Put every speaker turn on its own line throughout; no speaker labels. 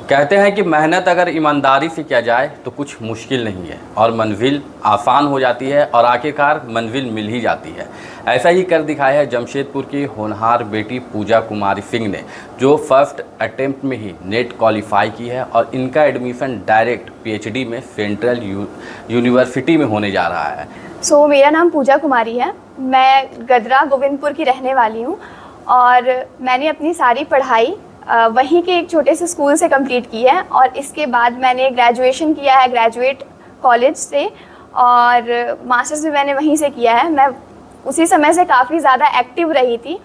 कहते हैं कि मेहनत अगर ईमानदारी से किया जाए तो कुछ मुश्किल नहीं है और मंजिल आसान हो जाती है और आखिरकार मंजिल मिल ही जाती है। ऐसा ही कर दिखाया है जमशेदपुर की होनहार बेटी पूजा कुमारी सिंह ने, जो फर्स्ट अटेम्प्ट में ही नेट क्वालिफाई की है और इनका एडमिशन डायरेक्ट पीएचडी में सेंट्रल यूनिवर्सिटी में होने जा रहा है।
मेरा नाम पूजा कुमारी है। मैं गदरा गोविंदपुर की रहने वाली हूँ और मैंने अपनी सारी पढ़ाई वहीं के एक छोटे से स्कूल से कंप्लीट की है और इसके बाद मैंने ग्रेजुएशन किया है ग्रेजुएट कॉलेज से और मास्टर्स भी मैंने वहीं से किया है। मैं उसी समय से काफ़ी ज़्यादा एक्टिव रही थी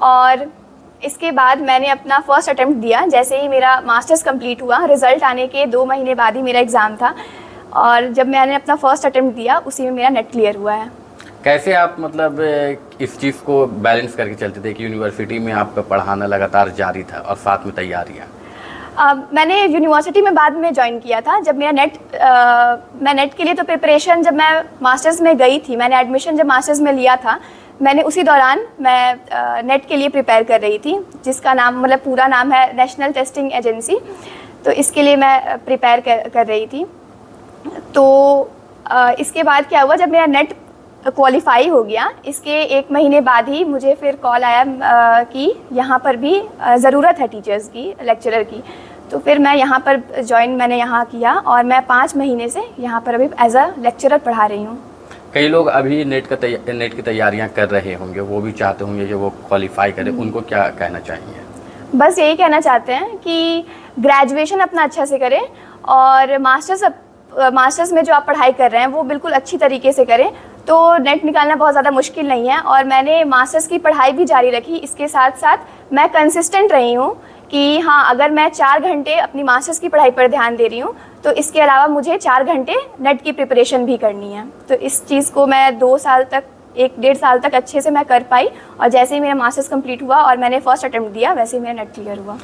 और इसके बाद मैंने अपना फर्स्ट अटेम्प्ट दिया। जैसे ही मेरा मास्टर्स कंप्लीट हुआ, रिज़ल्ट आने के 2 महीने बाद ही मेरा एग्ज़ाम था और जब मैंने अपना फर्स्ट अटेम्प्ट दिया उसी में मेरा नेट क्लियर हुआ है।
कैसे आप मतलब इस चीज़ को बैलेंस करके चलते थे कि यूनिवर्सिटी में आपका पढ़ाना लगातार जारी था और साथ में तैयारियाँ?
मैंने यूनिवर्सिटी में बाद में ज्वाइन किया था। जब मेरा मैं नेट के लिए तो प्रिपरेशन जब मैं मास्टर्स में गई थी, मैंने एडमिशन जब मास्टर्स में लिया था, मैंने उसी दौरान मैं नेट के लिए प्रिपेयर कर रही थी, जिसका नाम मतलब पूरा नाम है नेशनल टेस्टिंग एजेंसी। तो इसके लिए मैं प्रिपेयर कर रही थी। तो इसके बाद क्या हुआ, जब मेरा नेट क्वालिफाई हो गया, इसके 1 महीने बाद ही मुझे फिर कॉल आया कि यहाँ पर भी ज़रूरत है टीचर्स की, लेक्चरर की। तो फिर मैं यहाँ पर मैंने यहाँ किया और मैं 5 महीने से यहाँ पर अभी एज अ लेक्चरर पढ़ा रही हूँ।
कई लोग अभी नेट की तैयारियाँ कर रहे होंगे, वो भी चाहते होंगे कि वो क्वालिफाई करें, उनको क्या कहना चाहिए?
बस यही कहना चाहते हैं कि ग्रेजुएशन अपना अच्छा से करें और मास्टर्स में जो आप पढ़ाई कर रहे हैं वो बिल्कुल अच्छी तरीके से करें। तो नेट निकालना बहुत ज़्यादा मुश्किल नहीं है और मैंने मास्टर्स की पढ़ाई भी जारी रखी। इसके साथ साथ मैं कंसिस्टेंट रही हूँ कि हाँ, अगर मैं 4 घंटे अपनी मास्टर्स की पढ़ाई पर ध्यान दे रही हूँ तो इसके अलावा मुझे 4 घंटे नेट की प्रिपरेशन भी करनी है। तो इस चीज़ को मैं 2 साल तक, 1-1.5 साल तक अच्छे से मैं कर पाई और जैसे ही मेरा मास्टर्स कंप्लीट हुआ और मैंने फर्स्ट अटेम्प्ट दिया, वैसे ही मेरा नेट क्लियर हुआ।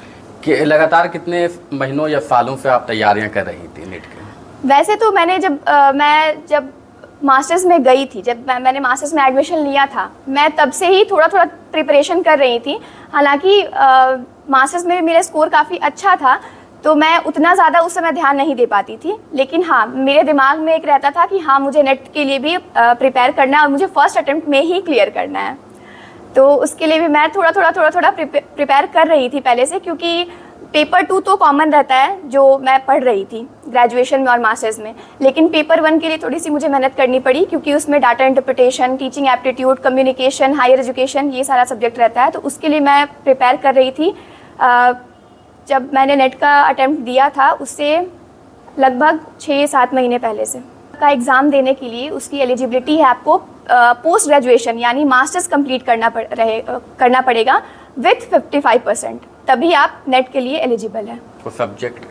कि लगातार कितने महीनों या सालों से आप तैयारियाँ कर रही थी नेट की?
वैसे तो मैंने जब मास्टर्स में गई थी, जब मैंने मास्टर्स में एडमिशन लिया था, मैं तब से ही थोड़ा थोड़ा प्रिपरेशन कर रही थी। हालांकि मास्टर्स में मेरा स्कोर काफ़ी अच्छा था तो मैं उतना ज़्यादा उस समय ध्यान नहीं दे पाती थी, लेकिन हाँ, मेरे दिमाग में एक रहता था कि हाँ, मुझे नेट के लिए भी प्रिपेयर करना है और मुझे फर्स्ट अटेम्प्ट में ही क्लियर करना है। तो उसके लिए भी मैं थोड़ा थोड़ा प्रिपेयर कर रही थी पहले से, क्योंकि पेपर 2 तो कॉमन रहता है जो मैं पढ़ रही थी ग्रेजुएशन में और मास्टर्स में, लेकिन पेपर 1 के लिए थोड़ी सी मुझे मेहनत करनी पड़ी क्योंकि उसमें data interpretation, teaching aptitude, communication, higher education, ये सारा सब्जेक्ट रहता है। तो उसके लिए मैं प्रिपेयर कर रही थी। जब मैंने नेट का अटेम्प्ट दिया था उससे लगभग 6-7 महीने पहले से का एग्ज़ाम देने के लिए उसकी एलिजिबिलिटी है आपको पोस्ट ग्रेजुएशन यानी मास्टर्स कंप्लीट करना पड़ेगा विथ 55%, तभी आप नेट के लिए एलिजिबल है।
तो
सब्जेक्ट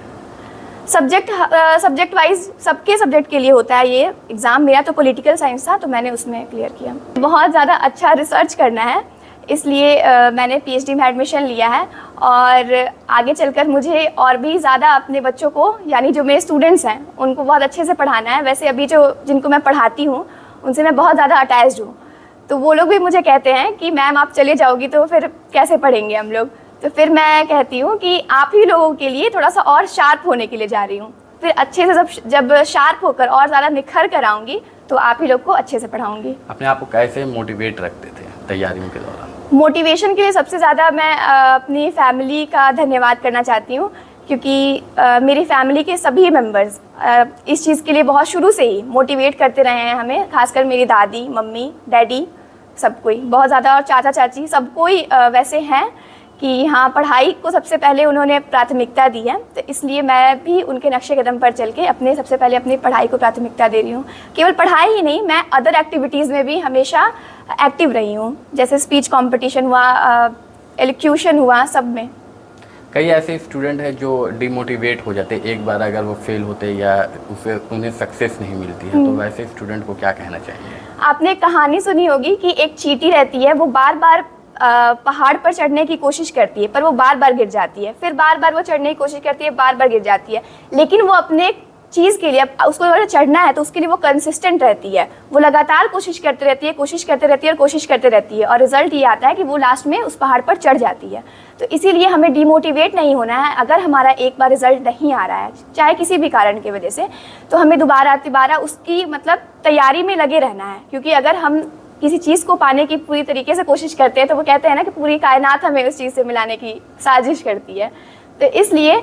वाइज सबके सब्जेक्ट के लिए होता है ये एग्ज़ाम। मेरा तो पॉलिटिकल साइंस था तो मैंने उसमें क्लियर किया। बहुत ज़्यादा अच्छा रिसर्च करना है, इसलिए मैंने पीएचडी में एडमिशन लिया है और आगे चलकर मुझे और भी ज़्यादा अपने बच्चों को, यानी जो मेरे स्टूडेंट्स हैं, उनको बहुत अच्छे से पढ़ाना है। वैसे अभी जिनको मैं पढ़ाती हूँ उनसे मैं बहुत ज़्यादा अटैच्ड हूँ, तो वो लोग भी मुझे कहते हैं कि मैम आप चले जाओगी तो फिर कैसे पढ़ेंगे हम लोग। तो फिर मैं कहती हूँ कि आप ही लोगों के लिए थोड़ा सा और शार्प होने के लिए जा रही हूँ। फिर अच्छे से जब शार्प होकर और ज़्यादा निखर कर आऊँगी तो आप ही लोग को अच्छे से पढ़ाऊँगी।
अपने आप को कैसे मोटिवेट रखते थे तैयारियों के दौरान?
मोटिवेशन के लिए सबसे ज़्यादा मैं अपनी फैमिली का धन्यवाद करना चाहती हूँ, क्योंकि मेरी फैमिली के सभी मेंबर्स इस चीज़ के लिए बहुत शुरू से ही मोटिवेट करते रहे हैं हमें। खासकर मेरी दादी, मम्मी, डैडी, सब कोई बहुत ज़्यादा, और चाचा चाची सब कोई वैसे हैं कि हाँ, पढ़ाई को सबसे पहले उन्होंने प्राथमिकता दी है। तो इसलिए मैं भी उनके नक्शे कदम पर चल के सबसे पहले अपनी पढ़ाई को प्राथमिकता दे रही हूँ। केवल पढ़ाई ही नहीं, मैं अदर एक्टिविटीज़ में भी हमेशा एक्टिव रही हूँ, जैसे स्पीच कंपटीशन हुआ, एलोक्यूशन हुआ, सब में।
कई ऐसे स्टूडेंट हैं जो डिमोटिवेट हो जाते हैं एक बार अगर वो फेल होते या उन्हें सक्सेस नहीं मिलती है, तो वैसे स्टूडेंट को क्या कहना चाहिए?
आपने कहानी सुनी होगी कि एक चींटी रहती है, वो बार बार पहाड़ पर चढ़ने की कोशिश करती है पर वो बार बार गिर जाती है, फिर बार बार वो चढ़ने की कोशिश करती है, बार बार गिर जाती है, लेकिन वो अपने चीज़ के लिए, अब उसको अगर चढ़ना है तो उसके लिए वो कंसिस्टेंट रहती है, वो लगातार कोशिश करते रहती है, कोशिश करते रहती है और कोशिश करते रहती है, और रिजल्ट ये आता है कि वो लास्ट में उस पहाड़ पर चढ़ जाती है। तो इसीलिए हमें डिमोटिवेट नहीं होना है। अगर हमारा एक बार रिजल्ट नहीं आ रहा है, चाहे किसी भी कारण की वजह से, तो हमें दोबारा उसकी मतलब तैयारी में लगे रहना है। क्योंकि अगर हम किसी चीज़ को पाने की पूरी तरीके से कोशिश करते हैं तो वो कहते हैं ना कि पूरी कायनात हमें उस चीज़ से मिलाने की साजिश करती है। तो इसलिए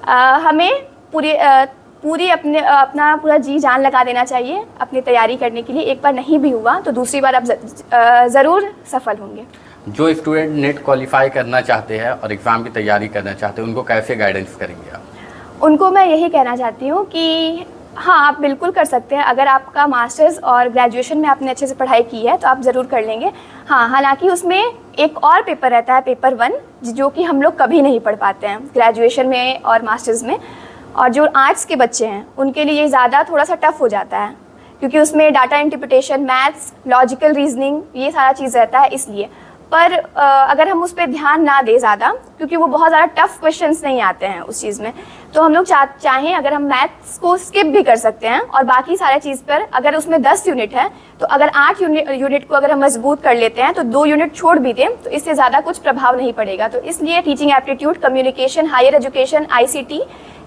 हमें पूरी अपना पूरा जी जान लगा देना चाहिए अपनी तैयारी करने के लिए। एक बार नहीं भी हुआ तो दूसरी बार आप ज़रूर सफल होंगे।
जो स्टूडेंट नेट क्वालिफाई करना चाहते हैं और एग्ज़ाम की तैयारी करना चाहते हैं, उनको कैसे गाइडेंस करेंगे आप?
उनको मैं यही कहना चाहती हूँ कि हाँ, आप बिल्कुल कर सकते हैं। अगर आपका मास्टर्स और ग्रेजुएशन में आपने अच्छे से पढ़ाई की है तो आप ज़रूर कर लेंगे। हाँ, हालांकि उसमें एक और पेपर रहता है, पेपर 1, जो कि हम लोग कभी नहीं पढ़ पाते हैं ग्रेजुएशन में और मास्टर्स में। और जो आर्ट्स के बच्चे हैं उनके लिए ये ज़्यादा थोड़ा सा टफ हो जाता है, क्योंकि उसमें data interpretation, maths, logical reasoning, ये सारा चीज़ रहता है। इसलिए पर अगर हम उस पर ध्यान ना दें ज़्यादा, क्योंकि वो बहुत ज़्यादा टफ क्वेश्चंस नहीं आते हैं उस चीज़ में, तो हम लोग चाहें अगर हम मैथ्स को स्किप भी कर सकते हैं और बाकी सारे चीज़ पर, अगर उसमें 10 यूनिट है तो अगर 8 यूनिट को अगर हम मजबूत कर लेते हैं तो 2 यूनिट छोड़ भी दें तो इससे ज़्यादा कुछ प्रभाव नहीं पड़ेगा। तो इसलिए teaching aptitude, communication, higher education, ICT,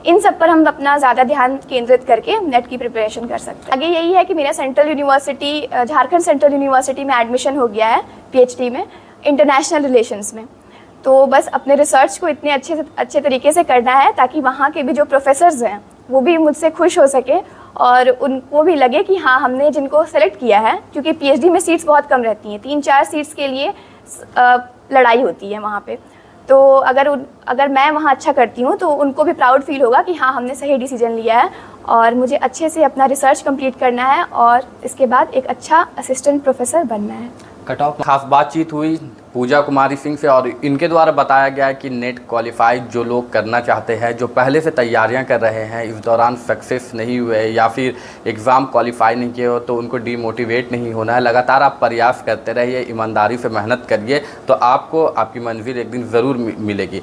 इन सब पर हम अपना ज़्यादा ध्यान केंद्रित करके नेट की प्रिपरेशन कर सकते हैं। आगे यही है कि मेरा central university, Jharkhand central university में एडमिशन हो गया है PhD में, इंटरनेशनल रिलेशंस में। तो बस अपने रिसर्च को इतने अच्छे तरीके से करना है ताकि वहाँ के भी जो प्रोफेसर्स हैं वो भी मुझसे खुश हो सके और उनको भी लगे कि हाँ, हमने जिनको सेलेक्ट किया है, क्योंकि PhD में सीट्स बहुत कम रहती हैं, 3-4 सीट्स के लिए लड़ाई होती है वहाँ पे। तो अगर मैं वहाँ अच्छा करती हूँ तो उनको भी प्राउड फील होगा कि हाँ, हमने सही डिसीजन लिया है और मुझे अच्छे से अपना रिसर्च कंप्लीट करना है और इसके बाद एक अच्छा असिस्टेंट प्रोफेसर बनना है।
कट ऑफ खास बातचीत हुई पूजा कुमारी सिंह से और इनके द्वारा बताया गया कि नेट क्वालिफाई जो लोग करना चाहते हैं, जो पहले से तैयारियां कर रहे हैं, इस दौरान सक्सेस नहीं हुए या फिर एग्ज़ाम क्वालिफाई नहीं किए हो तो उनको डीमोटिवेट नहीं होना है। लगातार आप प्रयास करते रहिए, ईमानदारी से मेहनत करिए तो आपको आपकी मंजिल एक दिन ज़रूर मिलेगी।